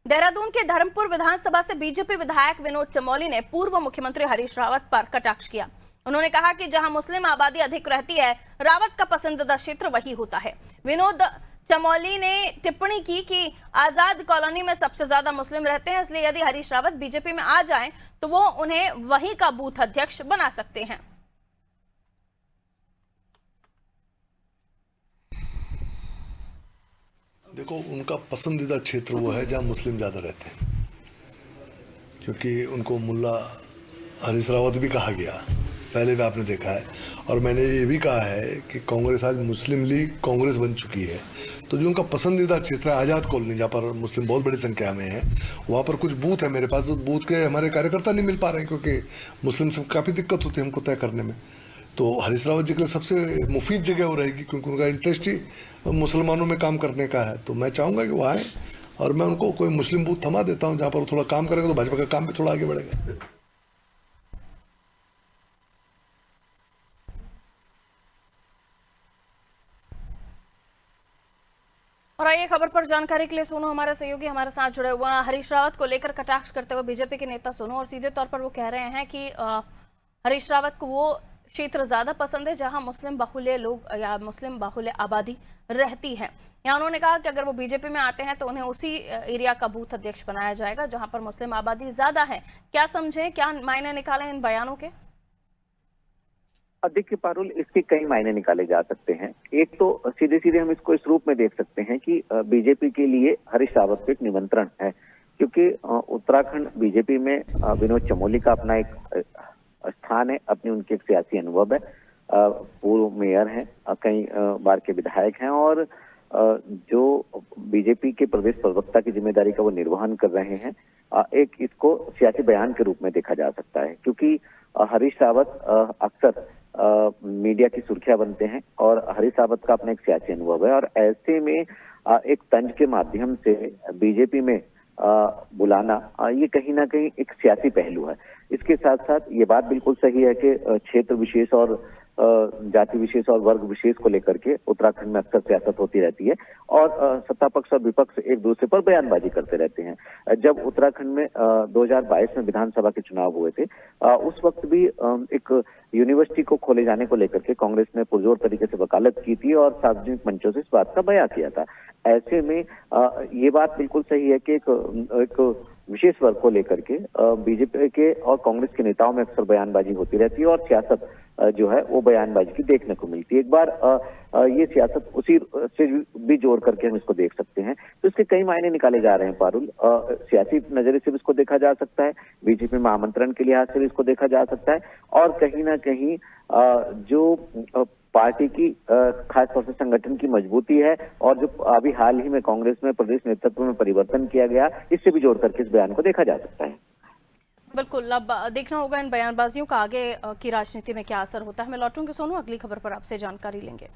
देहरादून के धर्मपुर विधानसभा से बीजेपी विधायक विनोद चमोली ने पूर्व मुख्यमंत्री हरीश रावत पर कटाक्ष किया। उन्होंने कहा कि जहां मुस्लिम आबादी अधिक रहती है, रावत का पसंदीदा क्षेत्र वही होता है। विनोद चमोली ने टिप्पणी की कि आजाद कॉलोनी में सबसे ज्यादा मुस्लिम रहते हैं, इसलिए यदि हरीश रावत बीजेपी में आ जाएं तो वो उन्हें वहीं का बूथ अध्यक्ष बना सकते हैं। देखो, उनका पसंदीदा क्षेत्र वो है जहाँ मुस्लिम ज़्यादा रहते हैं, क्योंकि उनको मुल्ला हरीश रावत भी कहा गया, पहले भी आपने देखा है। और मैंने ये भी कहा है कि कांग्रेस आज मुस्लिम लीग कांग्रेस बन चुकी है, तो जो उनका पसंदीदा क्षेत्र है आज़ाद कॉलोनी, जहाँ पर मुस्लिम बहुत बड़ी संख्या में है, वहाँ पर कुछ बूथ है मेरे पास, तो बूथ के हमारे कार्यकर्ता नहीं मिल पा रहे हैं, क्योंकि मुस्लिम से काफ़ी दिक्कत होती है हमको तय करने में। तो हरीश रावत जी के लिए सबसे मुफीद जगह हो रहेगी, क्योंकि उनका इंटरेस्ट ही मुसलमानों में काम करने का है। तो मैं चाहूँगा कि वो आए और मैं उनको कोई मुस्लिम बूथ थमा देता हूँ, जहाँ पर वो थोड़ा काम करेंगे तो भाजपा का काम भी थोड़ा आगे बढ़ेगा। और आइए खबर पर जानकारी के लिए सोनू हमारे सहयोगी हमारे साथ जुड़े हुए हैं। हरीश रावत को लेकर कटाक्ष करते हुए बीजेपी के नेता सोनू, और सीधे तौर पर वो कह रहे हैं कि हरीश रावत को वो क्षेत्र ज्यादा पसंद है जहां मुस्लिम बाहुल्य लोग या मुस्लिम बाहुल्य आबादी रहती है। यहाँ उन्होंने कहा कि अगर वो बीजेपी में आते हैं तो उन्हें उसी एरिया का बूथ अध्यक्ष बनाया जाएगा जहां पर मुस्लिम आबादी ज्यादा है। क्या समझे, क्या मायने निकाले इन बयानों के? देखिए पारुल, इसके कई मायने निकाले जा सकते हैं। एक तो सीधे सीधे हम इसको इस रूप में देख सकते हैं कि बीजेपी के लिए हरीश रावत को एक निमंत्रण है, क्योंकि उत्तराखंड बीजेपी में विनोद चमोली का अपना एक स्थान है, अपनी उनकी एक सियासी अनुभव है, पूर्व मेयर हैं, कई बार के विधायक हैं, और जो बीजेपी के प्रदेश प्रवक्ता की जिम्मेदारी का वो निर्वहन कर रहे हैं। एक इसको सियासी बयान के रूप में देखा जा सकता है, क्योंकि हरीश रावत अक्सर मीडिया की सुर्खियां बनते हैं और हरीश रावत का अपना एक सियासी अनुभव है, और ऐसे में एक तंज के माध्यम से बीजेपी में बुलाना ये कहीं ना कहीं एक सियासी पहलू है। इसके साथ साथ ये बात बिल्कुल सही है कि क्षेत्र विशेष और जाति विशेष और वर्ग विशेष को लेकर के उत्तराखंड में अक्सर सियासत होती रहती है, और सत्ता पक्ष और विपक्ष एक दूसरे पर बयानबाजी करते रहते हैं। जब उत्तराखंड में 2022 में विधानसभा के चुनाव हुए थे, उस वक्त भी एक यूनिवर्सिटी को खोले जाने को लेकर के कांग्रेस ने पुरजोर तरीके से वकालत की थी और सार्वजनिक मंचों से इस बात का बयान किया था। ऐसे में ये बात बिल्कुल सही है कि एक विशेष वर्ग को लेकर के बीजेपी के और कांग्रेस के नेताओं में अक्सर बयानबाजी होती रहती है, और सियासत जो है वो बयानबाजी की देखने को मिलती है। एक बार ये सियासत उसी से भी जोड़ करके हम इसको देख सकते हैं। तो इसके कई मायने निकाले जा रहे हैं पारुल। सियासी नजरिए से भी इसको देखा जा सकता है, बीजेपी में आमंत्रण के लिहाज से भी इसको देखा जा सकता है, और कहीं ना कहीं जो पार्टी की खास तौर से संगठन की मजबूती है, और जो अभी हाल ही में कांग्रेस में प्रदेश नेतृत्व में परिवर्तन किया गया, इससे भी जोड़ करके इस बयान को देखा जा सकता है। बिल्कुल, अब देखना होगा इन बयानबाजियों का आगे की राजनीति में क्या असर होता है। मैं लौटूंगी सोनू, अगली खबर पर आपसे जानकारी लेंगे।